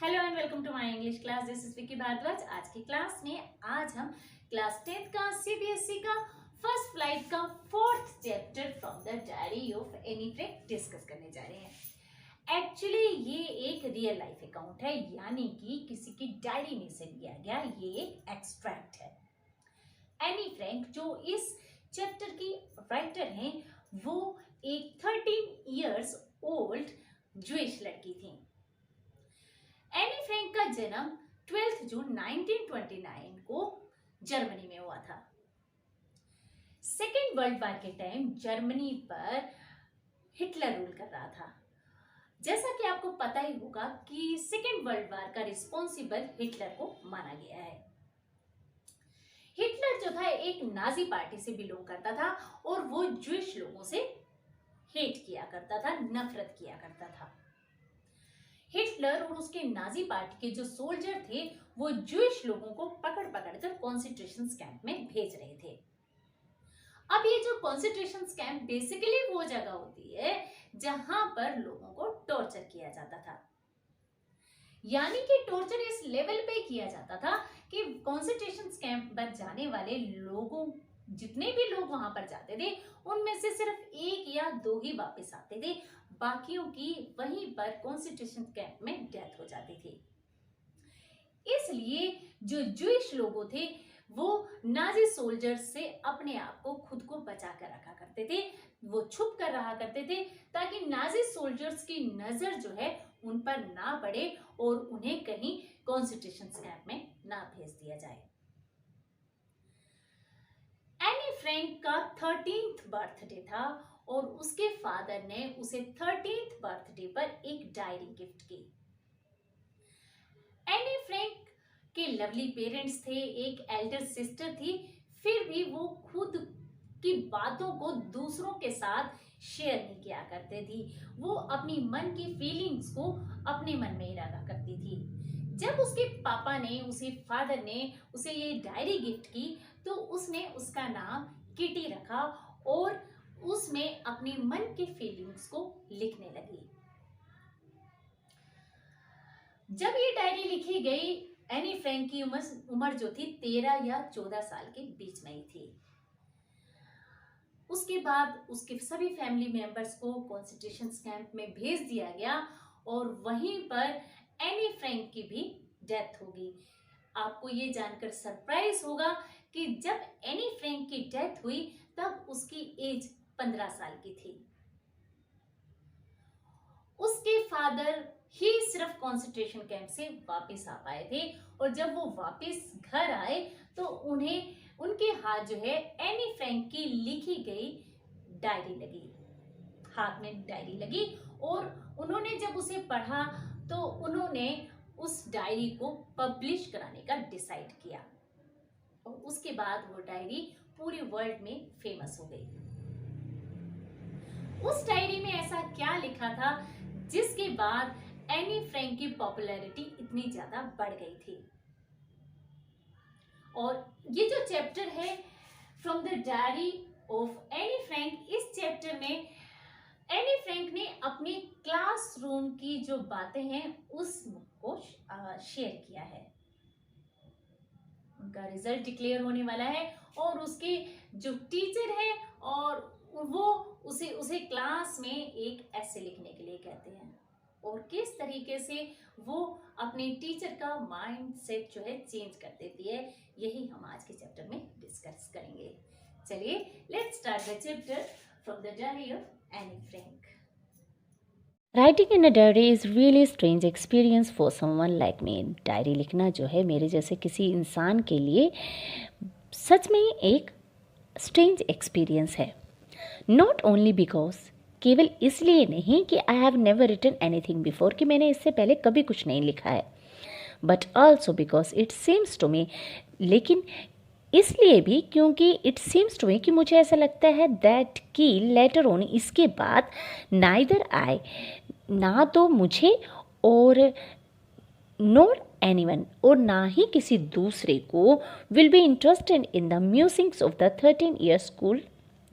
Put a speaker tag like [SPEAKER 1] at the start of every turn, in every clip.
[SPEAKER 1] Hello and welcome to my English class. This is Vicky Bhardwaj. आज की class में आज हम क्लास 10th का सीबीएसई का फर्स्ट फ्लाइट का 4th chapter from the diary of Anne Frank discuss करने जा रहे हैं। एक्चुअली ये एक रियल लाइफ अकाउंट है, यानी कि किसी की डायरी में से लिया गया ये एक एक्सट्रैक्ट है। एनी फ्रैंक जो इस चैप्टर की राइटर हैं वो एक 13 इयर्स ओल्ड ज्यूइश लड़की थी। एनी फ्रैंक का जन्म 12 जून 1929 को जर्मनी में हुआ था। सेकेंड वर्ल्ड वॉर के टाइम जर्मनी पर हिटलर रूल कर रहा था। जैसा कि आपको पता ही होगा कि सेकेंड वर्ल्ड वॉर का रिस्पॉन्सिबल हिटलर को माना गया है। हिटलर जो था एक नाजी पार्टी से बिलोंग करता था और वो ज्यूइश लोगों से हेट किया करता था, नफरत किया करता था। हिटलर और उसके नाजी पार्टी के जो सोल्जर थे वो ज्यूइश लोगों को पकड़ पकड़ कर कॉन्सेंट्रेशन कैंप में भेज रहे थे। अब ये जो कॉन्सेंट्रेशन कैंप बेसिकली वो जगह होती है जहां पर लोगों को टॉर्चर किया जाता था, यानी कि टॉर्चर इस लेवल पे किया जाता था कि कॉन्सेंट्रेशन कैंप पर जाने वाले लोगों, जितने भी लोग वहां पर जाते थे उनमें से सिर्फ एक या दो ही वापस आते थे, बाकियों की वहीं पर कॉन्सेंट्रेशन कैंप में डेथ हो जाती थी। इसलिए जो ज्यूइश लोग थे वो नाजी सोल्जर्स से अपने आप को खुद को बचा कर रखा करते थे, वो छुप कर रहा करते थे ताकि नाजी सोल्जर्स की नजर जो है उन पर ना पड़े और उन्हें कहीं कॉन्सेंट्रेशन कैंप में ना भेज दिया जाए। एनी फ्रैंक का 13th बर्थडे था और उसके फादर ने उसे 13th बर्थडे पर एक डायरी गिफ्ट की। एनी फ्रैंक के लवली पेरेंट्स थे, एक एल्डर सिस्टर थी, फिर भी वो खुद की बातों को दूसरों के साथ शेयर नहीं किया करते थी। वो अपनी मन की फीलिंग्स को अपने मन में ही रखा करती थी। जब उसके पापा ने फादर ने उसे ये डायरी गिफ्ट की तो उसने उसका नाम किटी रखा और उसमें अपने मन की फीलिंग्स को लिखने लगी। जब ये डायरी लिखी गई एनी फ्रैंक की उम्र जो थी 13 या 14 साल के बीच में ही थी। उसके बाद उसके सभी फैमिली मेंबर्स को कॉन्सेंट्रेशन कैंप में भेज दिया गया और वहीं पर एनी फ्रैंक की भी डेथ होगी। आपको ये जानकर सरप्राइज होगा कि जब एनी फ्रैंक की डेथ हुई तब उसकी एज 15 साल की थी। उसके फादर ही सिर्फ कॉन्सेंट्रेशन कैंप से वापस आ पाए थे और जब वो वापस घर आए तो उन्हें उनके हाथ जो है एनी फ्रैंक की लिखी गई डायरी लगी, हाथ में डायरी लगी और उन्होंने जब उसे पढ़ा तो उन्होंने उस डायरी को पब्लिश कराने का डिसाइड किया और उसके बाद वो डायरी पूरे वर्ल्ड में फेमस हो गई। उस डायरी में ऐसा क्या लिखा था जिसके बाद एनी फ्रैंक की पॉपुलैरिटी इतनी ज्यादा बढ़ गई थी। और ये जो चैप्टर है from the diary of Anne Frank, इस चैप्टर में एनी फ्रैंक ने अपनी क्लासरूम की जो बातें हैं उसको शेयर किया है। उनका रिजल्ट डिक्लेयर होने वाला है और उसके जो टीचर है और वो उसे क्लास में एक ऐसे लिखने के लिए कहते हैं और किस तरीके से वो अपने टीचर का माइंड सेट जो है चेंज कर देती है, यही हम आज के चैप्टर में डिस्कस करेंगे। चलिए let's start the chapter from the diary of Anne Frank.
[SPEAKER 2] Writing in a diary is really strange experience for someone like me. Diary लिखना जो है मेरे जैसे किसी इंसान के लिए सच में एक स्ट्रेंज एक्सपीरियंस है। नॉट ओनली बिकॉज, केवल इसलिए नहीं कि I have never written anything before, कि मैंने इससे पहले कभी कुछ नहीं लिखा है, but also because it seems to me, लेकिन इसलिए भी क्योंकि इट सीम्स टू मी कि मुझे ऐसा लगता है दैट कि लेटर ऑन, इसके बाद नाइदर आई, ना तो मुझे और नोर एनीवन, और ना ही किसी दूसरे को, will be interested in the musings of the 13 year school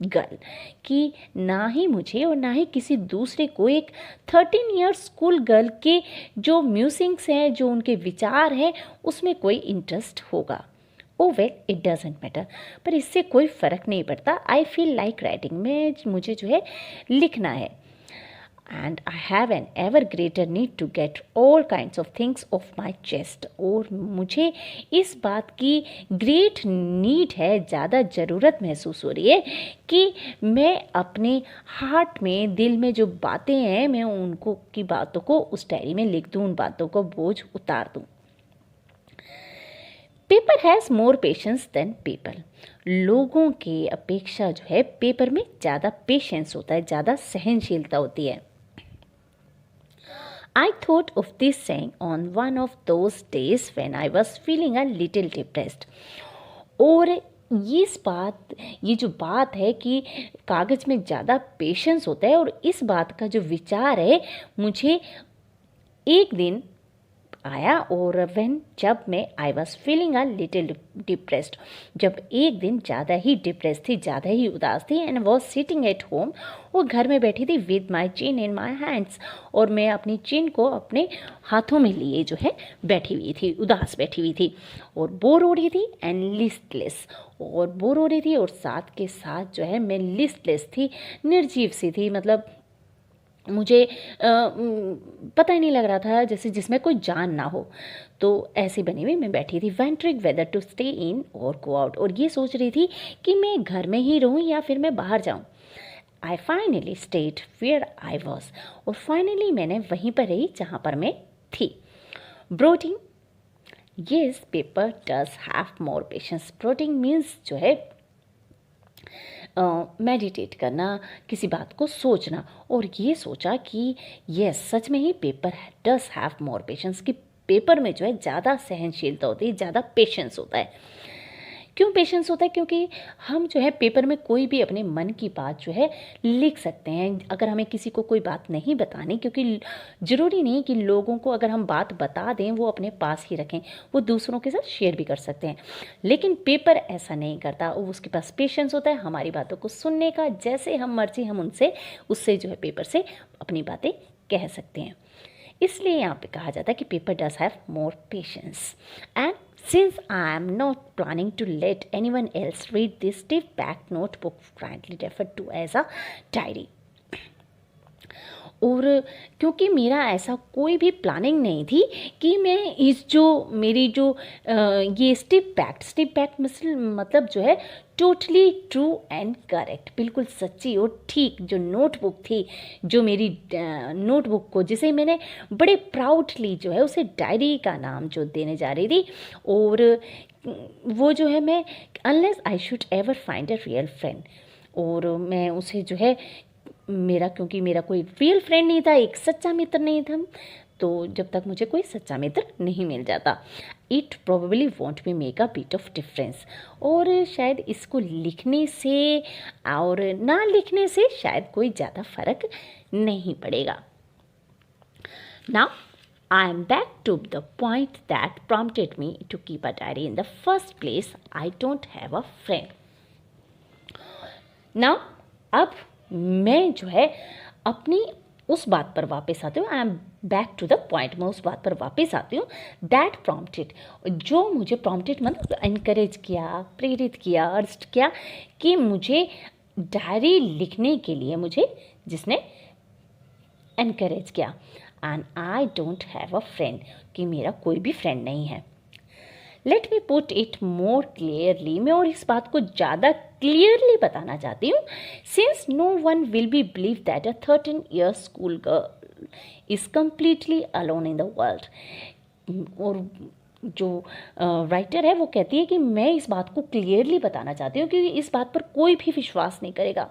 [SPEAKER 2] girl कि ना ही मुझे और ना ही किसी दूसरे को एक 13 ईयर्स स्कूल गर्ल के जो म्यूजिक्स हैं, जो उनके विचार हैं, उसमें कोई इंटरेस्ट होगा। ओ वेल, इट डजेंट मैटर, पर इससे कोई फ़र्क नहीं पड़ता। आई फील लाइक राइटिंग, में मुझे जो है लिखना है। And I have an ever greater need to get all kinds of things off my chest, और मुझे इस बात की ग्रेट नीड है, ज़्यादा ज़रूरत महसूस हो रही है कि मैं अपने हार्ट में, दिल में जो बातें हैं, मैं उनको की बातों को उस डायरी में लिख दूँ, उन बातों को बोझ उतार दूँ। Paper has more patience than people, लोगों की अपेक्षा जो है पेपर में ज़्यादा पेशेंस होता है, ज़्यादा सहनशीलता होती है। I thought of this saying on one of those days when I was feeling a little depressed. और ये जो बात है कि कागज़ में ज़्यादा पेशेंस होता है, और इस बात का जो विचार है मुझे एक दिन आया, और जब मैं I was feeling a little depressed, जब एक दिन ज़्यादा ही डिप्रेस थी, ज़्यादा ही उदास थी, and was sitting at home, वो घर में बैठी थी with my chin in my hands, और मैं अपनी चिन को अपने हाथों में लिए जो है बैठी हुई थी, उदास बैठी हुई थी, और बोर हो रही थी एंड लिस्टलेस, और बोर हो रही थी, और साथ के साथ जो है मैं लिस्टलेस थी, निर्जीव सी थी, मतलब मुझे पता ही नहीं लग रहा था जैसे जिसमें कोई जान ना हो। तो ऐसी बनी हुई मैं बैठी थी, वेंटरिंग वेदर टू स्टे इन और गो आउट, और ये सोच रही थी कि मैं घर में ही रहूं या फिर मैं बाहर जाऊं। I finally stayed where I was, और फाइनली मैंने वहीं पर रही जहाँ पर मैं थी। Brooding, yes paper does have more patience. Brooding means जो है मेडिटेट करना, किसी बात को सोचना, और ये सोचा कि यस सच में ही paper does have more patience, कि पेपर में जो है ज़्यादा सहनशीलता होती है, ज़्यादा पेशेंस होता है। क्यों पेशेंस होता है? क्योंकि हम जो है पेपर में कोई भी अपने मन की बात जो है लिख सकते हैं। अगर हमें किसी को कोई बात नहीं बतानी, क्योंकि ज़रूरी नहीं कि लोगों को अगर हम बात बता दें वो अपने पास ही रखें, वो दूसरों के साथ शेयर भी कर सकते हैं, लेकिन पेपर ऐसा नहीं करता। उसके पास पेशेंस होता है हमारी बातों को सुनने का, जैसे हम मर्जी हम उससे जो है पेपर से अपनी बातें कह सकते हैं। इसलिए यहाँ पे कहा जाता है कि paper does have more patience. And since I am not planning to let anyone else read this stiff back notebook, frankly referred to as a diary, और क्योंकि मेरा ऐसा कोई भी प्लानिंग नहीं थी कि मैं इस जो मेरी जो ये स्टिप पैक्ट मतलब जो है टोटली ट्रू एंड करेक्ट, बिल्कुल सच्ची और ठीक जो नोटबुक थी, जो मेरी नोटबुक को जिसे मैंने बड़े प्राउडली जो है उसे डायरी का नाम जो देने जा रही थी, और वो जो है मैं unless I should ever find a real friend, और मैं उसे जो है क्योंकि मेरा कोई रियल फ्रेंड नहीं था, एक सच्चा मित्र नहीं था, तो जब तक मुझे कोई सच्चा मित्र नहीं मिल जाता, it probably won't be make a bit of difference, और शायद इसको लिखने से और ना लिखने से शायद कोई ज़्यादा फर्क नहीं पड़ेगा। Now I am back to the point that prompted me to keep a diary in the first place. I don't have a friend. Now, अब मैं जो है अपनी उस बात पर वापस आती हूँ। I am back to the point, मैं उस बात पर वापस आती हूँ। दैट प्रॉम्प्टेड, जो मुझे प्रॉम्प्टेड मतलब एनकरेज किया, प्रेरित किया, अर्स्ट किया कि मुझे डायरी लिखने के लिए मुझे जिसने एनकरेज किया। And I don't have a friend, कि मेरा कोई भी फ्रेंड नहीं है। Let me put it more clearly, मैं और इस बात को ज़्यादा क्लियरली बताना चाहती हूँ। Since no one will be believe that a 13 year school girl is completely alone in the world, और जो राइटर है वो कहती है कि मैं इस बात को क्लियरली बताना चाहती हूँ क्योंकि इस बात पर कोई भी विश्वास नहीं करेगा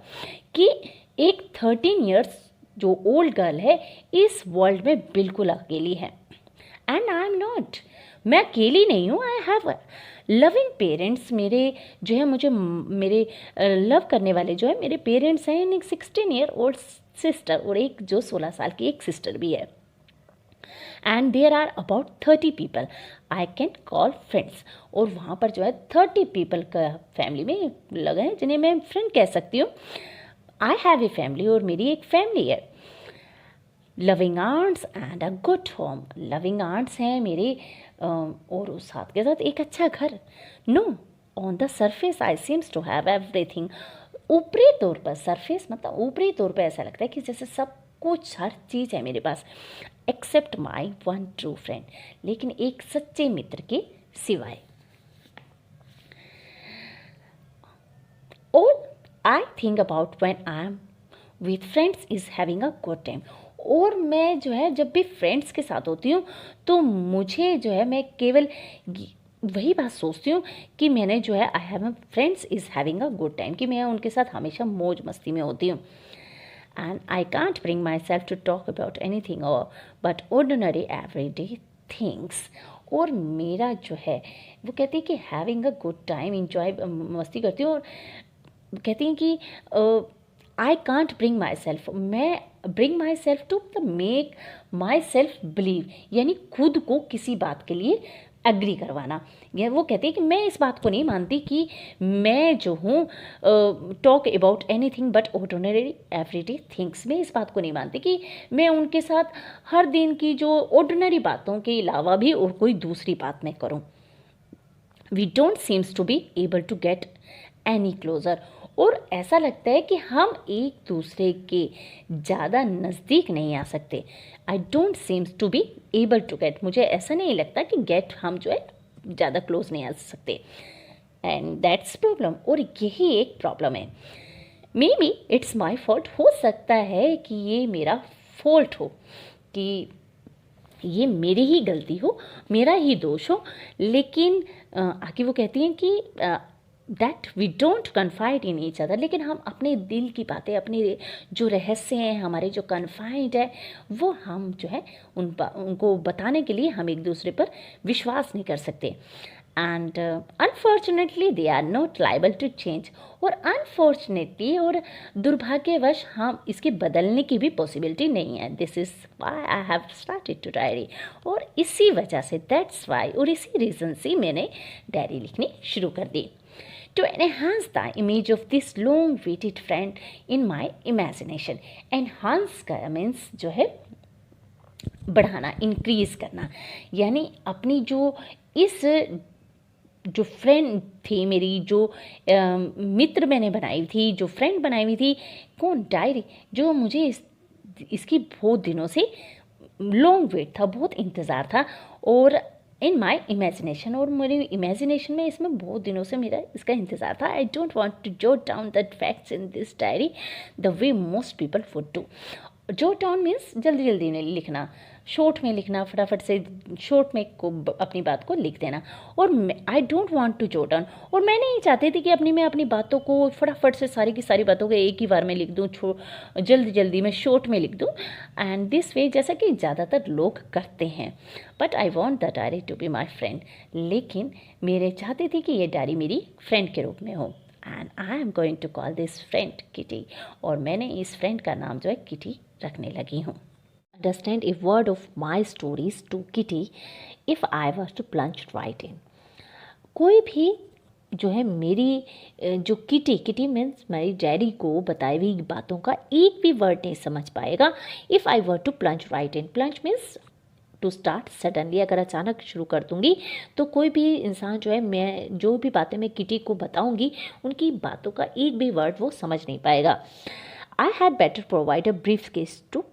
[SPEAKER 2] कि एक 13 ईयर्स जो ओल्ड गर्ल है इस वर्ल्ड में बिल्कुल अकेली है। एंड आई एम नॉट, मैं अकेली नहीं हूँ। आई हैव लविंग पेरेंट्स, मेरे जो है मुझे मेरे लव करने वाले जो है मेरे पेरेंट्स हैं, एक 16 ईयर ओल्ड सिस्टर और एक जो 16 साल की एक सिस्टर भी है। And there are about 30 people I can call friends. और वहाँ पर जो है 30 पीपल का फैमिली में लगे हैं जिन्हें मैं फ्रेंड कह सकती हूँ। आई हैव ए फैमिली, और मेरी एक फैमिली है। Loving aunts and a good home. Loving aunts हैं मेरे और उस साथ के साथ एक अच्छा घर। No, on the surface I seems to have everything. ऊपरी तौर पर, सरफेस मतलब ऊपरी तौर पर ऐसा लगता है कि जैसे सब कुछ, हर चीज़ है मेरे पास, except my one true friend, लेकिन एक सच्चे मित्र के सिवाय। All I think about when I am with friends is having a good time। और मैं जो है जब भी फ्रेंड्स के साथ होती हूँ तो मुझे जो है मैं केवल वही बात सोचती हूँ कि मैंने जो है I have friends is having a good time, कि मैं उनके साथ हमेशा मौज मस्ती में होती हूँ। And I can't bring my self to talk about any thing और but ordinary everyday things. और मेरा जो है वो कहती है कि having a good time, enjoy, मस्ती करती हूँ। और कहती हैं कि I can't bring my self, मैं bring my self to the make my self believe, यानी खुद को किसी बात के लिए एग्री करवाना। यह वो कहती है कि मैं इस बात को नहीं मानती कि मैं जो हूँ talk about any thing but ordinary everyday things. मैं इस बात को नहीं मानती कि मैं उनके साथ हर दिन की जो ऑर्डिनरी बातों के अलावा भी और कोई दूसरी बात मैं करूँ। We don't seems to be able to get any closer. और ऐसा लगता है कि हम एक दूसरे के ज़्यादा नज़दीक नहीं आ सकते। I don't seems to be able to get, मुझे ऐसा नहीं लगता कि गेट हम जो है ज़्यादा क्लोज नहीं आ सकते। एंड दैट्स प्रॉब्लम, और यही एक प्रॉब्लम है। May be it's my fault, हो सकता है कि ये मेरा फॉल्ट हो, कि ये मेरी ही गलती हो, मेरा ही दोष हो। लेकिन आगे वो कहती हैं कि that we don't confide in each other, लेकिन हम अपने दिल की बातें, अपने जो रहस्य हैं, हमारे जो कन्फाइड है, वो हम जो है उनको बताने के लिए हम एक दूसरे पर विश्वास नहीं कर सकते। And unfortunately they are not liable to change. और अनफॉर्चुनेटली और दुर्भाग्यवश हम इसके बदलने की भी पॉसिबिलिटी नहीं है। This is why I have started to diary. और इसी वजह से, दैट्स वाई, और इसी रीज़न से मैंने डायरी लिखनी शुरू कर दी। To enhance the image of this long-awaited friend in my imagination। Enhance का मीन्स जो है बढ़ाना, इंक्रीज करना, यानी अपनी जो इस जो फ्रेंड थी मेरी, जो मित्र मैंने बनाई थी, जो फ्रेंड बनाई हुई थी, कौन, डायरी, जो मुझे इसकी बहुत दिनों से लॉन्ग वेट था, बहुत इंतज़ार था। और इन माई इमेजिनेशन, और मेरी इमेजिनेशन में इसमें बहुत दिनों से मेरा इसका इंतज़ार था। I don't want to jot down that facts in this diary the way most people would do. Jot down means जल्दी जल्दी नहीं लिखना, शॉर्ट में लिखना, फटाफट से शॉर्ट में को अपनी बात को लिख देना। और I don't want to jot down, और मैं नहीं चाहती थी कि मैं अपनी बातों को फटाफट से सारी की सारी बातों को एक ही बार में लिख दूँ, जल्दी जल्दी में शॉर्ट में लिख दूँ। एंड दिस वे, जैसा कि ज़्यादातर लोग करते हैं। But I want the diary to be my friend, लेकिन मेरे चाहती थी कि ये डायरी मेरी फ्रेंड के रूप में हो। And I am going to call this friend Kitty, और मैंने इस फ्रेंड का नाम जो है किटी रखने लगी हूँ। Understand a word of my stories to Kitty if I was to plunge right in। कोई भी जो है मेरी जो किटी मीन्स मेरी डायरी को बताई हुई बातों का एक भी वर्ड नहीं समझ पाएगा if I were to plunge right in. Plunge means to start suddenly, अगर अचानक शुरू कर दूंगी तो कोई भी इंसान जो है, मैं जो भी बातें मैं किटी को बताऊंगी उनकी बातों का एक भी वर्ड वो समझ नहीं पाएगा। I had better provide a brief case two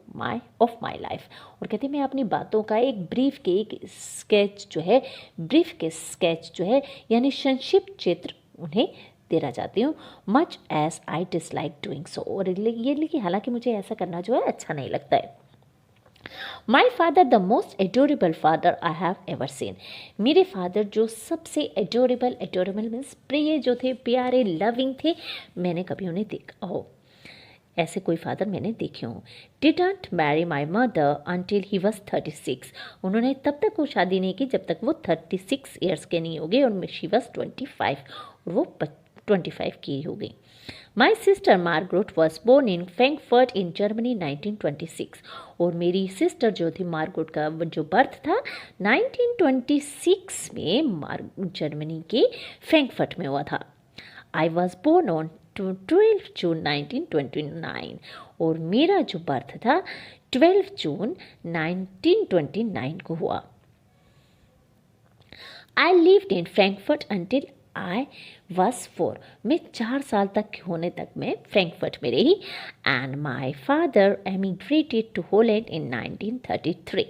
[SPEAKER 2] of my life. और कहती मैं अपनी बातों का एक ब्रीफ के एक स्केच जो है, ब्रीफ के स्केच जो है, यानी संक्षिप्त चित्र उन्हें देना चाहती हूँ। Much as I dislike doing so, और ये लेकिन हालांकि मुझे ऐसा करना जो है अच्छा नहीं लगता है। My father the most adorable father I have ever seen. मेरे फादर जो सबसे एडोरेबल मीन्स प्रिय जो थे, प्यारे, लविंग थे, मैंने कभी उन्हें देखा हो, ऐसे कोई फादर मैंने देखे हों। Didn't marry my mother until he was 36। उन्होंने तब तक वो शादी नहीं की जब तक वो 36 ईयर्स के नहीं हो गए, और शी वॉज 25, और वो 25 की हो गई। My sister Margaret was born in Frankfurt in Germany 1926। और मेरी सिस्टर जो थी मार्गरेट का जो बर्थ था 1926 में जर्मनी के फ्रैंकफर्ट में हुआ था। आई वॉज बोर्न ऑन 12 जून 1929। और मेरा जो बर्थ था 12 जून 1929 को हुआ। I lived in Frankfurt until I was 4। मैं 4 साल तक होने तक मैं फ्रैंकफर्ट में रही। And my father emigrated to Holland in 1933।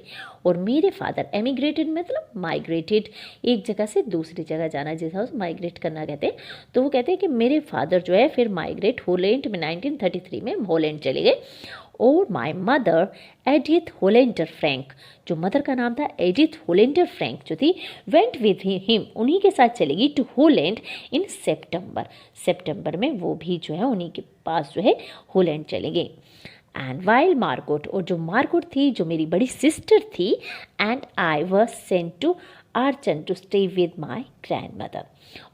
[SPEAKER 2] और मेरे फादर एमिग्रेटेड मतलब माइग्रेटेड, एक जगह से दूसरी जगह जाना, जैसा उस माइग्रेट करना कहते हैं। तो वो कहते हैं कि मेरे फादर जो है फिर माइग्रेट होलैंड में 1933 में होलैंड चले गए। और माई मदर एडिथ होलेंडर फ्रैंक, जो मदर का नाम था एडिथ होलेंडर फ्रैंक जो थी, वेंट विद हिम, उन्हीं के साथ चलेगी टू होलैंड इन सितंबर में वो भी जो है उन्हीं के पास जो है होलैंड चले गए। एंड वाइल मार्गोट, और जो मार्गोट थी जो मेरी बड़ी सिस्टर थी, and I was sent to Aachen to stay with my grandmother.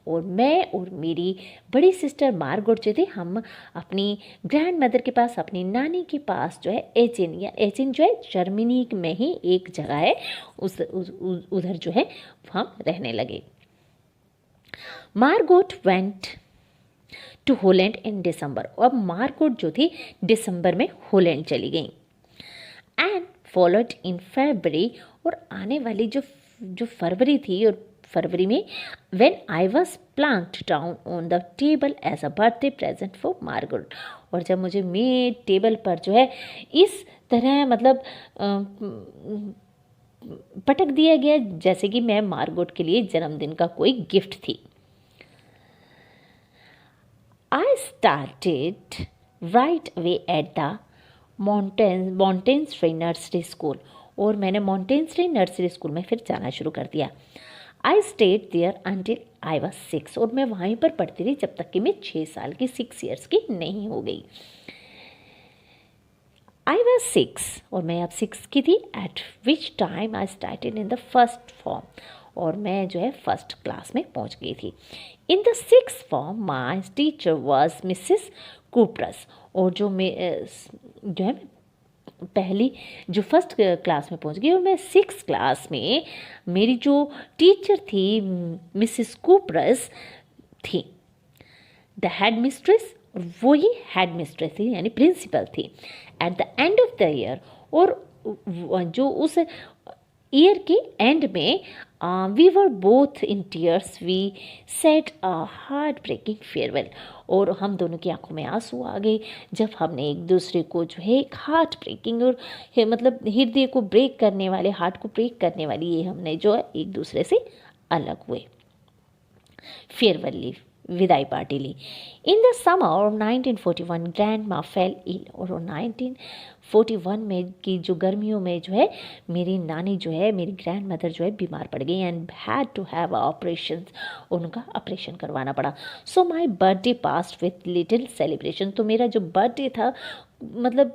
[SPEAKER 2] और मैं और मेरी बड़ी सिस्टर मार्गोट जो थी, हम अपनी ग्रैंड मदर के पास, अपनी नानी के पास जो है एचिन, या एचिन जो है जर्मनी में ही एक जगह है, उधर जो है हम रहने लगे। मार्गोट वेंट टू होलैंड इन दिसंबर। अब मार्गोट जो थी दिसंबर में होलैंड चली गई। एंड फॉलोड इन फरवरी, और आने वाली जो फरवरी थी, और फरवरी में when I was plonked down on the table as a birthday present for Margaret. और जब मुझे मेरे टेबल पर जो है इस तरह मतलब पटक दिया गया जैसे कि मैं मार्गरेट के लिए जन्मदिन का कोई गिफ्ट थी। I started right away at the Montessori nursery school. और मैंने मॉन्टेन्सरी नर्सरी स्कूल में फिर जाना शुरू कर दिया। I stayed there until I was 6। और मैं वहीं पर पढ़ती रही जब तक कि मैं 6 साल की, 6 ईयर्स की नहीं हो गई। आई वॉज 6, और मैं अब 6 की थी। Eight which time I started in the first form, और मैं जो है फर्स्ट क्लास में पहुंच गई थी। In the 6th form my teacher was Mrs Kuperus. और जो है पहली जो फर्स्ट क्लास में पहुंच गई, और मैं 6th क्लास में मेरी जो टीचर थी मिसिस कूपरस थी। द हेड मिस्ट्रेस, और वही हेड मिस्ट्रेस थी यानी प्रिंसिपल थी। At the end of the year, और जो उस ईयर के एंड में we were both in tears, we said a heartbreaking farewell. और हम दोनों की आंखों में आंसू आ गए जब हमने एक दूसरे को जो है एक हार्ट ब्रेकिंग और मतलब हृदय को ब्रेक करने वाले, हार्ट को ब्रेक करने वाली, ये हमने जो है एक दूसरे से अलग हुए, फेयरवेल ली, विदाई पार्टी ली। In the summer of 1941 grandma fell ill. और 1941 में की जो गर्मियों में जो है मेरी नानी जो है, मेरी ग्रैंड मदर जो है बीमार पड़ गई and had to have operation, उनका ऑपरेशन करवाना पड़ा। So my birthday passed with little celebration. तो मेरा जो बर्थडे था मतलब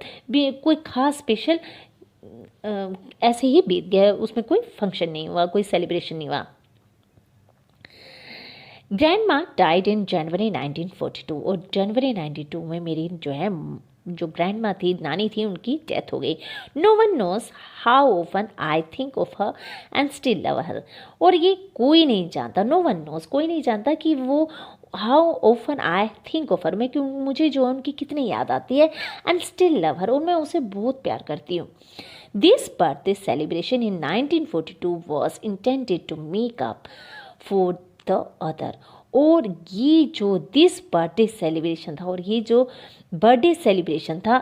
[SPEAKER 2] कोई खास स्पेशल ऐसे ही बीत गया, उसमें कोई फंक्शन नहीं हुआ, कोई सेलिब्रेशन नहीं हुआ। ग्रैंड माँ डाइड इन जनवरी 1942। और जनवरी 1942 में मेरी जो ग्रैंड माँ थी, नानी थी, उनकी डेथ हो गई। No one knows how often I think of her and still love her. और ये कोई नहीं जानता, नो वन नोज, कोई नहीं जानता कि वो how often I think of हर, मैं क्यों, मुझे जो है उनकी कितनी याद आती है, एंड स्टिल लव हर, और मैं उसे बहुत प्यार करती हूँ। This birthday celebration in 1942 was intended to make up for the other. और ये जो दिस बर्थडे सेलिब्रेशन था, और ये जो बर्थडे सेलिब्रेशन था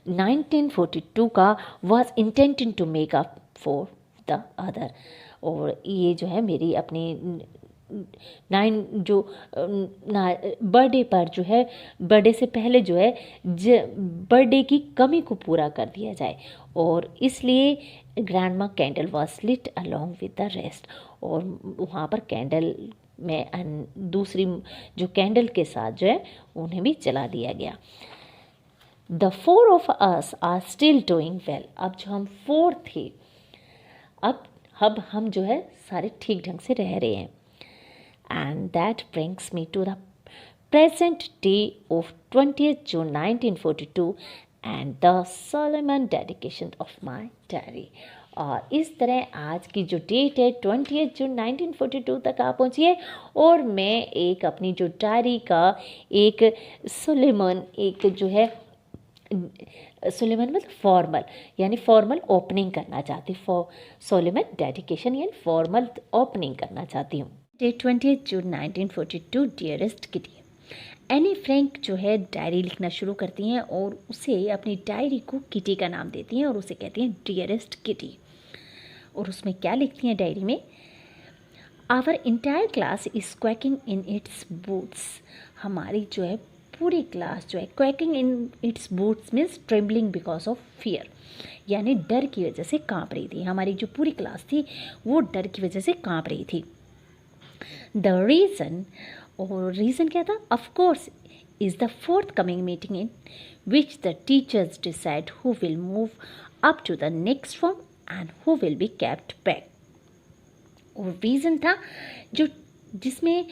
[SPEAKER 2] 1942 का, was intended to make up for the other. और ये जो है मेरी अपनी बर्थडे पर जो है, बर्थडे से पहले जो है बर्थडे की कमी को पूरा कर दिया जाए, और इसलिए grandma candle was lit along with the rest. और वहाँ पर कैंडल में दूसरी जो कैंडल के साथ जो है उन्हें भी जला दिया गया। The 4 of us are still doing well. अब जो हम 4 थे, अब हम जो है सारे ठीक ढंग से रह रहे हैं। And that brings me to the present day of 20th June 1942 and the solemn dedication of my diary. और इस तरह आज की जो डेट है 20th जून 1942 तक आप पहुँचिए और मैं एक अपनी जो डायरी का एक सोलेमन एक जो है सोलेमन मतलब फॉर्मल यानी फॉर्मल ओपनिंग करना चाहती हूँ। सोलेमन डेडिकेशन यानी फॉर्मल ओपनिंग करना चाहती हूँ। डेट 20th जून 1942 डियरेस्ट किटी। एनी फ्रैंक जो है डायरी लिखना शुरू करती हैं और उसे अपनी डायरी को किटी का नाम देती हैं और उसे कहती हैं डियरेस्ट किटी। और उसमें क्या लिखती हैं डायरी में? Our entire class is quaking in its boots. हमारी जो है पूरी क्लास जो है quaking in its boots means trembling because of fear, यानी डर की वजह से काँप रही थी। हमारी जो पूरी क्लास थी वो डर की वजह से काँप रही थी। द रीज़न, और रीज़न क्या था? Of course is the forthcoming meeting in which the teachers decide who will move up to the next form and who will be kept back. और रीज़न था जो जिसमें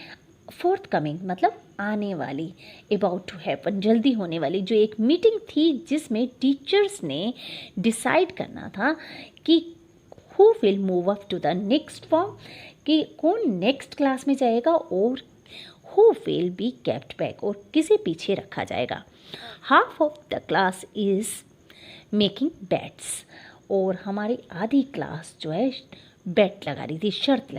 [SPEAKER 2] फोर्थ कमिंग मतलब आने वाली, अबाउट टू हैपन जल्दी होने वाली जो एक मीटिंग थी जिसमें टीचर्स ने डिसाइड करना था कि who will move up to the next form, कि कौन नेक्स्ट क्लास में जाएगा और who will be kept back और किसे पीछे रखा जाएगा। Half of the class is making bets, और हमारी आधी क्लास जो है बेट लगा रही थी, शर्तें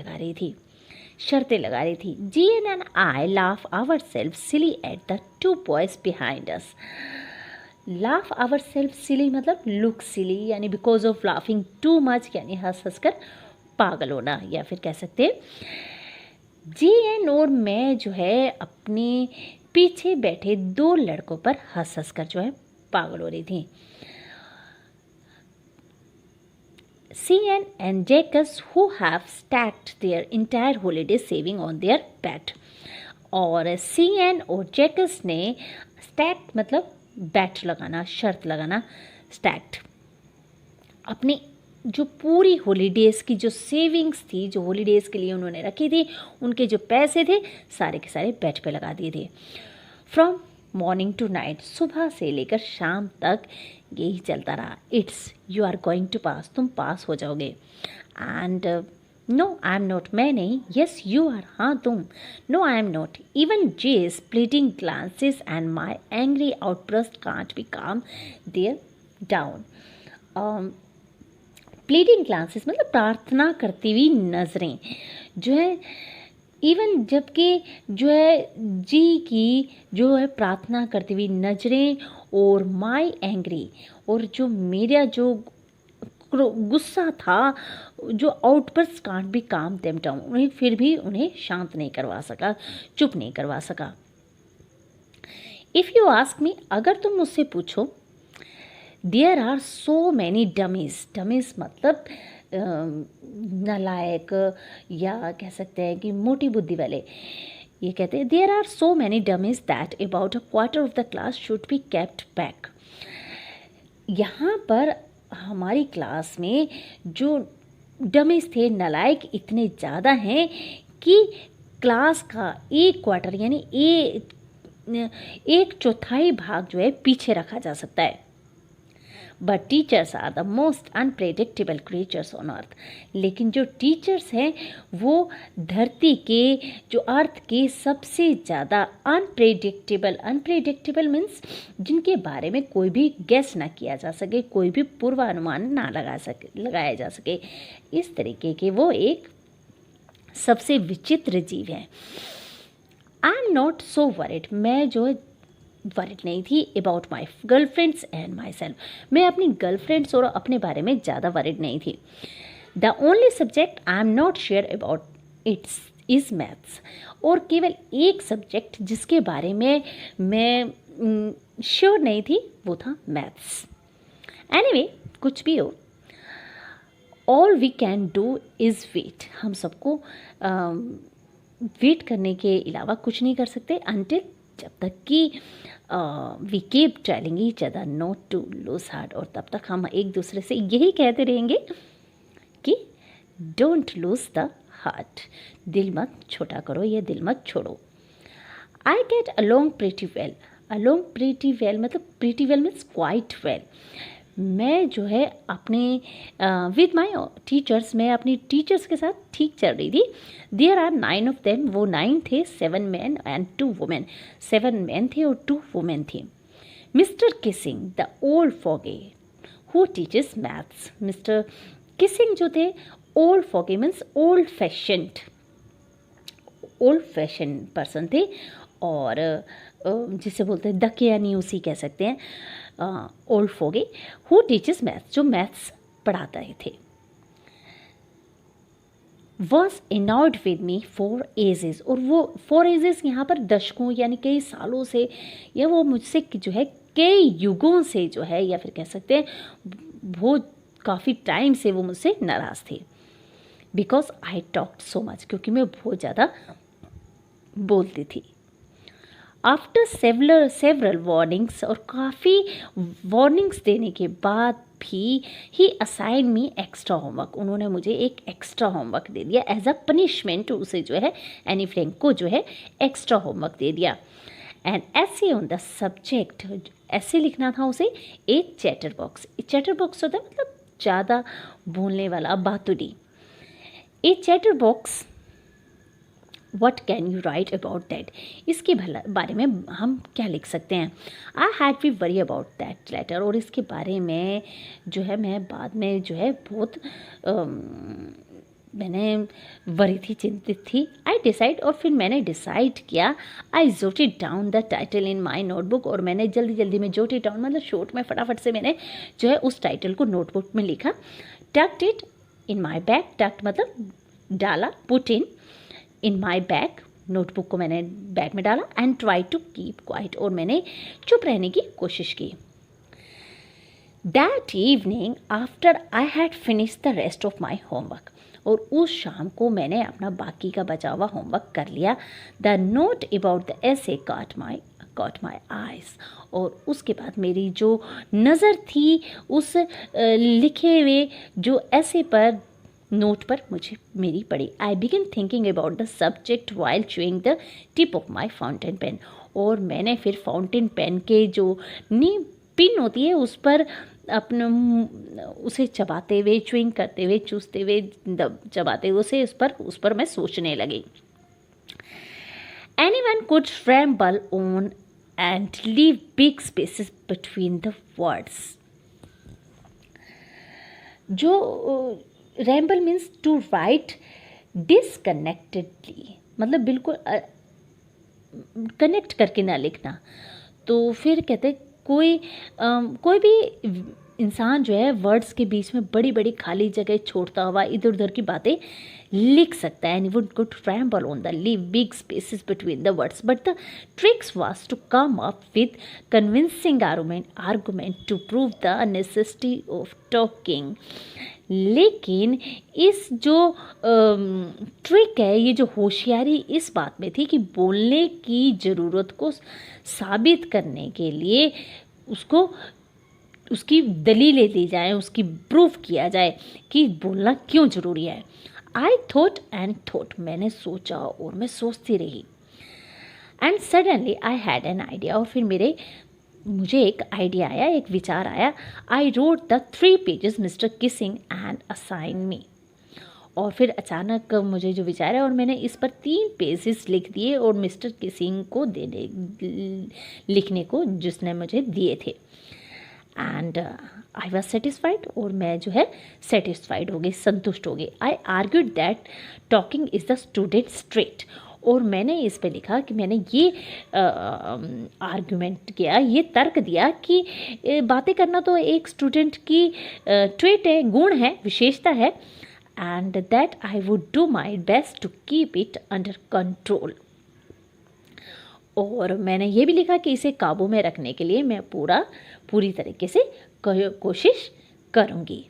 [SPEAKER 2] लगा रही थी। GN and I laugh ourself silly at the two boys behind us. Laugh ourself silly मतलब लुक सिली, यानी because of laughing too much, यानी हंस हंस कर पागल होना, या फिर कह सकते हैं जीएन और मैं जो है अपने पीछे बैठे दो लड़कों पर हंस हंस कर जो है पागल हो रही थी। CN and Jacques who have stacked their entire holiday saving on their bed। और CN और जैकस ने स्टैक्ड मतलब बैट लगाना, शर्त लगाना, स्टैक्ड अपनी जो पूरी हॉलीडेज़ की जो सेविंग्स थी, जो हॉलीडेज़ के लिए उन्होंने रखी थी, उनके जो पैसे थे सारे के सारे बैट पे लगा दिए थे। फ्रॉम मॉर्निंग टू नाइट, सुबह से लेकर शाम तक यही चलता रहा। It's you are going to pass, तुम पास हो जाओगे। And no I am not, मैं नहीं। यस यू आर, हाँ तुम। No I am not. Even J splitting glances and my angry outburst can't be calm there down. Pleading glances मतलब प्रार्थना करती हुई नज़रें जो है, इवन जबकि जो है जी की जो है प्रार्थना करती हुई नज़रें, और माई एंग्री और जो मेरा जो गुस्सा था, जो आउटबर्स्ट कांट बी काम देम डाउन, उन्हें फिर भी उन्हें शांत नहीं करवा सका, चुप नहीं करवा सका। इफ़ यू आस्क मी, अगर तुम मुझसे पूछो, there are so many dummies. Dummies मतलब नालायक, या कह सकते हैं कि मोटी बुद्धि वाले। ये कहते हैं there are so many dummies that about a quarter of the class should be kept back. यहाँ पर हमारी क्लास में जो डमीज थे, नालायक इतने ज़्यादा हैं कि क्लास का एक क्वार्टर यानी एक चौथाई भाग जो है पीछे रखा जा सकता है। But teachers are the most unpredictable creatures on earth. लेकिन जो टीचर्स हैं वो धरती के, जो अर्थ के सबसे ज़्यादा अनप्रेडिक्टेबल मीन्स जिनके बारे में कोई भी गेस ना किया जा सके, कोई भी पूर्वानुमान ना लगाया जा सके, इस तरीके के वो एक सबसे विचित्र जीव हैं। आई एम नॉट सो वरिड, मैं जो वरिड नहीं थी about my girlfriends and my self, मैं अपनी गर्लफ्रेंड्स और अपने बारे में ज़्यादा वरिड नहीं थी। The only subject I am not sure about it's is maths, और केवल एक सब्जेक्ट जिसके बारे में मैं श्योर नहीं थी वो था मैथ्स। एनीवे, कुछ भी हो, all we can do is wait. हम सबको वेट करने के अलावा कुछ नहीं कर सकते अनटिल, जब तक कि we keep telling each other not to lose heart, और तब तक हम एक दूसरे से यही कहते रहेंगे कि डोंट लूज द हार्ट, दिल मत छोटा करो या दिल मत छोड़ो। I get along pretty well. Along pretty well मतलब pretty well means quite well. मैं जो है अपने विद माई टीचर्स, मैं अपनी टीचर्स के साथ ठीक चल रही थी। देयर आर 9 ऑफ देम, वो 9 थे, 7 मैन एंड 2 वुमेन। 7 मैन थे और 2 वुमेन थी। Mister Keesing the old fogey who teaches maths. Mister Keesing जो थे old fogey means old fashion person थे, और जिसे बोलते हैं दकियानी उसी कह सकते हैं, ओल्ड फोगे हु टीचेस मैथ्स, जो मैथ्स पढ़ाता थे। वॉज इनाउड विद मी 4 एजेस, और वो 4 एजेस यहाँ पर दशकों यानी कई सालों से, या वो मुझसे जो है कई युगों से जो है, या फिर कह सकते हैं वो काफ़ी टाइम से वो मुझसे नाराज़ थे। Because I talked so much, क्योंकि मैं बहुत ज़्यादा बोलती थी। आफ्टर सेवरल वार्निंग्स, और काफ़ी वार्निंग्स देने के बाद भी ही असाइन मी एक्स्ट्रा होमवर्क, उन्होंने मुझे एक एक्स्ट्रा होमवर्क दे दिया एज अ पनिशमेंट। उसे जो है एनी फ्रैंक को जो है एक्स्ट्रा होमवर्क दे दिया। एंड ऐसे ऑन द सब्जेक्ट, ऐसे लिखना था उसे a chatterbox. Chatterbox होता है मतलब ज़्यादा बोलने वाला, बातुड़ी। A chatterbox, what can you write about that, इसके बारे में हम क्या लिख सकते हैं। I had be worry about that letter, और इसके बारे में जो है मैं बाद में जो है बहुत मैंने वरी थी, चिंतित थी। आई डिसाइड, और फिर मैंने डिसाइड किया। I jotted down the title in my notebook, और मैंने जल्दी जल्दी में जोटेड डाउन मतलब शॉर्ट में फटाफट से मैंने जो है उस टाइटल को नोटबुक में लिखा। Tucked it in my bag, tucked मतलब डाला, put in my bag, notebook को मैंने बैग में डाला। And try to keep quiet, और मैंने चुप रहने की कोशिश की। That evening after I had finish the rest of my homework, और उस शाम को मैंने अपना बाकी का बचा हुआ होमवर्क कर लिया। The note about the essay caught my eyes, और उसके बाद मेरी जो नज़र थी उस लिखे हुए जो ऐसे पर, नोट पर मुझे मेरी पड़ी। I began thinking about the subject while chewing the tip of my fountain pen, और मैंने फिर फाउंटेन पेन के जो नी पिन होती है उस पर अपने उसे चबाते हुए, च्युइंग करते हुए, चूसते हुए, चबाते हुए उस पर मैं सोचने लगी। Anyone could ramble on and leave big spaces between the words. जो रैम्बल मीन्स टू राइट डिसकनेक्टेडली, मतलब बिल्कुल कनेक्ट करके ना लिखना। तो फिर कहते कोई भी इंसान जो है वर्ड्स के बीच में बड़ी बड़ी खाली जगह छोड़ता हुआ इधर उधर की बातें लिख सकता है, and would could ramble on the leave big spaces between the words, but the tricks was to come up with convincing argument to prove the necessity of talking. लेकिन इस जो ट्रिक है, ये जो होशियारी इस बात में थी कि बोलने की ज़रूरत को साबित करने के लिए उसको उसकी दलीलें दी जाए, उसकी प्रूफ किया जाए कि बोलना क्यों ज़रूरी है। आई थॉट एंड थॉट, मैंने सोचा और मैं सोचती रही। And suddenly I had an idea, और फिर मुझे एक आइडिया आया, एक विचार आया। I wrote the 3 pages Mister Keesing and assign me, और फिर अचानक मुझे जो विचार है, और मैंने इस पर 3 पेजेस लिख दिए और मिस्टर किसिंग को लिखने को जिसने मुझे दिए थे। एंड आई वॉज सेटिस्फाइड, और मैं जो है सेटिस्फाइड हो गई, संतुष्ट हो गई। I argued that talking is the student straight, और मैंने इस पे लिखा कि मैंने ये आर्ग्यूमेंट किया, ये तर्क दिया कि बातें करना तो एक स्टूडेंट की ट्रेट है, गुण है, विशेषता है। And that I would do my best to keep it under control, और मैंने ये भी लिखा कि इसे काबू में रखने के लिए मैं पूरी तरीके से कोशिश करूँगी।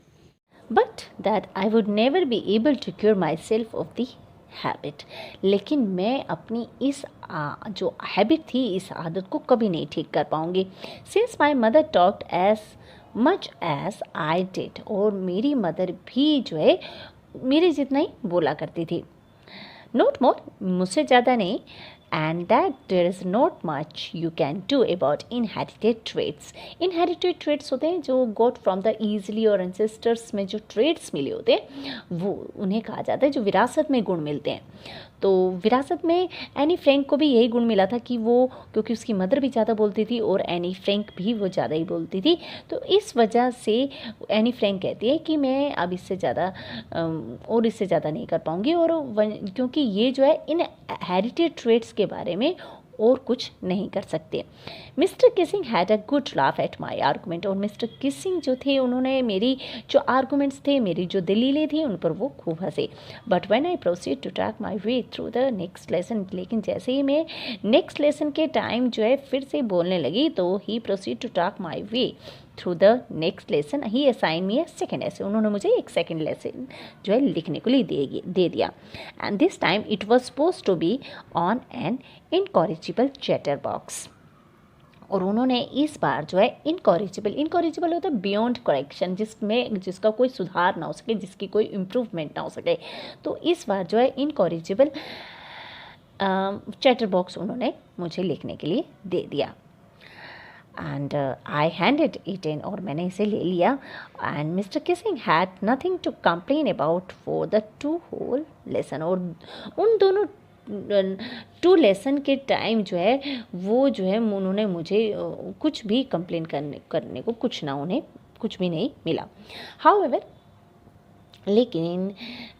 [SPEAKER 2] But that I would never be able to cure myself of the habit, लेकिन मैं अपनी इस जो हैबिट थी, इस आदत को कभी नहीं ठीक कर पाऊँगी। Since my mother talked as much as I did, और मेरी मदर भी जो है मेरे जितना ही बोला करती थी। नोट मोर, मुझसे ज़्यादा नहीं। and that there is not much you can do about inherited traits. Inherited traits होते हैं जो got from the easily और ancestors में जो traits मिले होते हैं वो उन्हें कहा जाता है जो विरासत में गुण मिलते हैं। तो विरासत में एनी फ्रैंक को भी यही गुण मिला था कि वो, क्योंकि उसकी मदर भी ज़्यादा बोलती थी और एनी फ्रैंक भी वो ज़्यादा ही बोलती थी, तो इस वजह से एनी फ्रैंक कहती है कि मैं अब इससे ज़्यादा और इससे ज़्यादा नहीं कर पाऊँगी, और क्योंकि ये जो है इन हेरिटेड ट्रेट्स के बारे में और कुछ नहीं कर सकते। Mister Keesing had a good laugh at my argument, और मिस्टर किसिंग जो थे उन्होंने मेरी जो आर्गूमेंट्स थे, मेरी जो दलीलें थी, उन पर वो खूब हंसे। But when I proceed to track my way through the next lesson, लेकिन जैसे ही मैं नेक्स्ट लेसन के टाइम जो है फिर से बोलने लगी, तो he proceed to track my way through the next lesson he assign me a second ऐसे, उन्होंने मुझे एक सेकेंड लेसन जो है लिखने के लिए दे दिया। And this time it was suppose to be on an incorrigible chatterbox, और उन्होंने इस बार जो है इनकॉरिजिबल होता है बियॉन्ड करेक्शन, जिसका कोई सुधार ना हो सके, जिसकी कोई इम्प्रूवमेंट ना हो सके। तो इस बार जो है इनकॉरिजिबल चैटर बॉक्स उन्होंने मुझे लिखने के लिए दे दिया। And I handed it in, और मैंने इसे ले लिया। And Mr Keesing had nothing to complain about for the 2 whole lesson, और उन दोनों 2 लेसन के टाइम जो है वो जो है उन्होंने मुझे कुछ भी कंप्लेन करने को उन्हें कुछ भी नहीं मिला। हाउएवर, लेकिन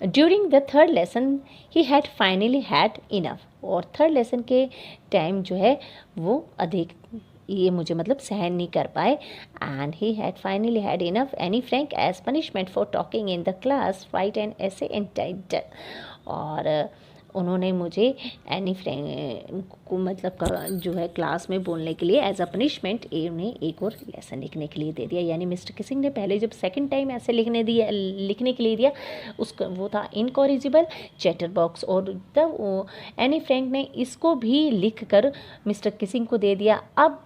[SPEAKER 2] during the 3rd lesson he had finally had enough, और 3rd लेसन के टाइम जो है वो अधिक ये मुझे मतलब सहन नहीं कर पाए। And he had finally had enough Anne Frank as punishment for talking in the class write an essay entitled, और उन्होंने मुझे एनी फ्रैंक को मतलब जो है क्लास में बोलने के लिए एज अ पनिशमेंट उन्हें एक और लेसन लिखने के लिए दे दिया। यानी मिस्टर किसिंग ने पहले जब सेकंड टाइम ऐसे लिखने के लिए दिया उसका वो था इनकॉरिजिबल चैटर बॉक्स, और तब एनी फ्रैंक ने इसको भी लिख कर मिस्टर किसिंग को दे दिया। अब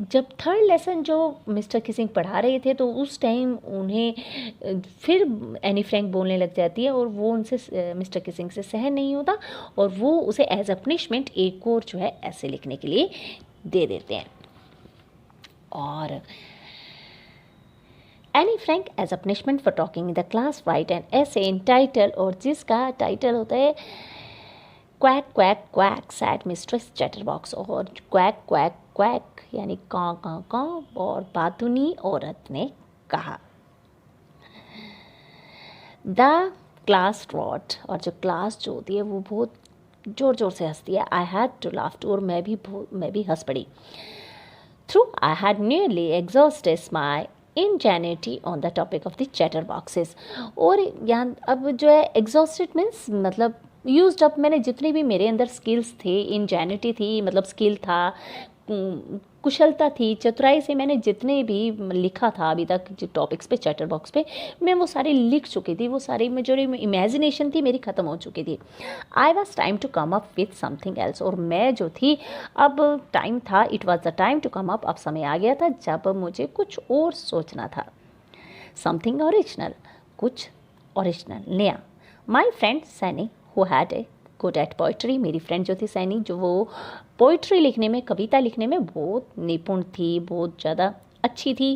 [SPEAKER 2] जब 3rd लेसन जो मिस्टर किसिंग पढ़ा रहे थे तो उस टाइम उन्हें फिर एनी फ्रैंक बोलने लग जाती है, और वो उनसे मिस्टर किसिंग से सहन नहीं होता, और वो उसे एज अ पनिशमेंट एक और जो है ऐसे लिखने के लिए दे देते हैं। और Anne Frank as a punishment for talking in the class write an essay entitled, और जिसका टाइटल होता है quack quack quack said mistress chatterbox, और क्वैक क्वैक क्वैक यानी काँ और बातुनी औरत ने कहा। द क्लास रॉट, और जो क्लास जो होती है वो बहुत ज़ोर ज़ोर से हंसती है। I had to laugh too, और मैं भी हंस पड़ी। Through I had nearly exhausted my ingenuity on the topic of the chatterboxes, और यहाँ अब जो है एग्जॉस्टेड मीन्स मतलब यूज्ड अप, मैंने जितने भी मेरे अंदर स्किल्स थे, इनजेन्युइटी थी मतलब स्किल था, कुशलता थी, चतुराई से मैंने जितने भी लिखा था अभी तक जो टॉपिक्स पे चैटर बॉक्स पे, मैं वो सारे लिख चुकी थी, वो सारी जो इमेजिनेशन थी मेरी ख़त्म हो चुकी थी। I was time to come up with something else, और मैं जो थी अब टाइम था, it was the time to come up, अब समय आ गया था जब मुझे कुछ और सोचना था। समथिंग ओरिजिनल, कुछ ओरिजिनल नया। My friend Saini who had a good at poetry, मेरी फ्रेंड जो थी सैनी, जो वो पोइट्री लिखने में, कविता लिखने में बहुत निपुण थी, बहुत ज़्यादा अच्छी थी।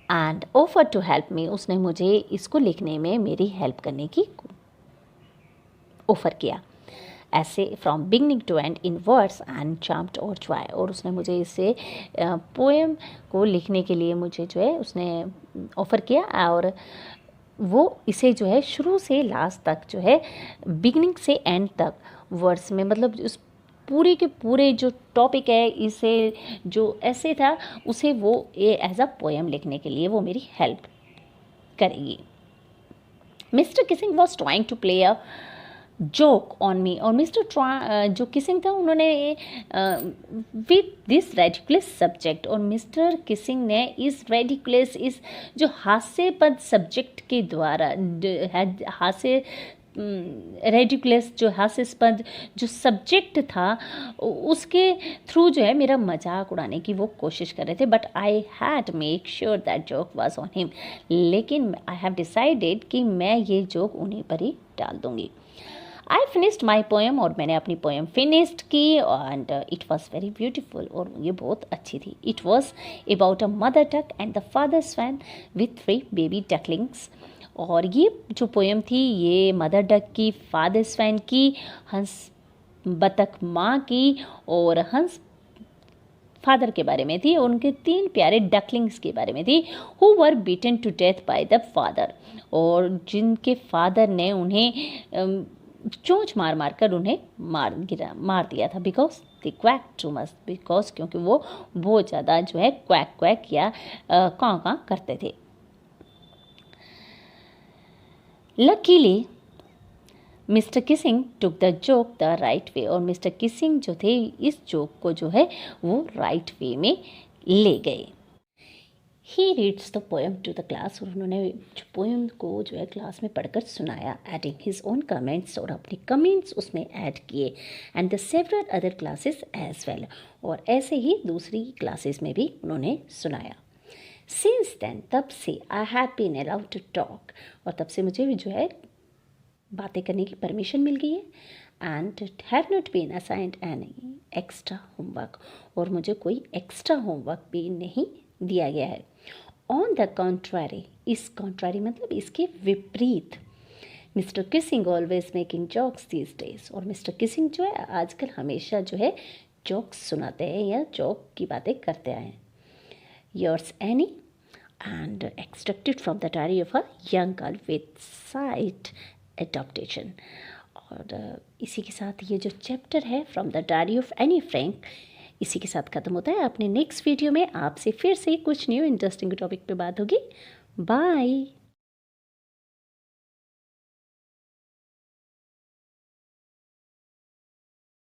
[SPEAKER 2] And offer to help me, उसने मुझे इसको लिखने में मेरी हेल्प करने की ऑफ़र किया। Essay from beginning to end in words and charmed और जॉय, और उसने मुझे इसे पोएम को लिखने के लिए मुझे जो है उसने ऑफ़र किया, और वो इसे जो है शुरू से लास्ट तक जो है बिगनिंग से एंड तक वर्ड्स में, मतलब उस पूरे के पूरे जो टॉपिक है, इसे जो ऐसे था उसे वो एज अ पोएम लिखने के लिए वो मेरी हेल्प करेगी। Mister Kissing was trying to play a joke on me, और मिस्टर जो किसिंग था उन्होंने विद दिस रेडिकुलस सब्जेक्ट, और मिस्टर किसिंग ने इस रेडिकुलस, इस जो हास्यपद सब्जेक्ट के द्वारा रेडिकुलस जो हास्यास्पद जो सब्जेक्ट था उसके थ्रू जो है मेरा मजाक उड़ाने की वो कोशिश कर रहे थे। But I had make sure that joke was on him, लेकिन आई हैव डिसाइडेड कि मैं ये जोक उन्हीं पर ही डाल दूँगी। आई फिनिश्ड माई पोएम, और मैंने अपनी पोएम फिनिश्ड की, and it was very beautiful, और ये बहुत अच्छी थी. It was about a mother duck and the father swan with 3 baby ducklings. और ये जो पोएम थी ये मदर डक की, फादर स्वैन की, हंस बतख माँ की, और हंस फादर के बारे में थी, और उनके 3 प्यारे डकलिंग्स के बारे में थी, who were beaten to death by the father, और जिनके फादर ने उन्हें चोंच मार मार कर उन्हें मार दिया था, because they quack too much, because क्योंकि वो बहुत ज़्यादा जो है क्वैक क्वैक या काँ काँ करते थे. Luckily mister Keesing took the joke the right way, और मिस्टर किसिंग जो थे इस जोक को जो है वो राइट वे में ले गए. He reads the poem to the class, और उन्होंने जो पोएम को जो है क्लास में पढ़कर सुनाया, एडिंग हिज ओन कमेंट्स, और अपने कमेंट्स उसमें ऐड किए, and the several other classes as well, और ऐसे ही दूसरी क्लासेस में भी उन्होंने सुनाया. सिंस देन, तब से I have been allowed to talk, और तब से मुझे भी जो है बातें करने की परमिशन मिल गई है, and have not been assigned any extra homework, और मुझे कोई एक्स्ट्रा होमवर्क भी नहीं दिया गया है. ऑन द कॉन्ट्रारी, इस कॉन्ट्रारी मतलब इसके विपरीत, mister Keesing always making jokes these days, और मिस्टर किसिंग जो है आजकल हमेशा जो है जोक्स सुनाते हैं या जोक की बातें करते आए हैं. Yours any, and extracted from the diary of a young girl with site adaptation. और इसी के साथ ये जो चैप्टर है from the diary of Anne Frank इसी के साथ ख़त्म होता है. अपने नेक्स्ट वीडियो में आपसे फिर से कुछ न्यू इंटरेस्टिंग टॉपिक पे बात होगी. बाय.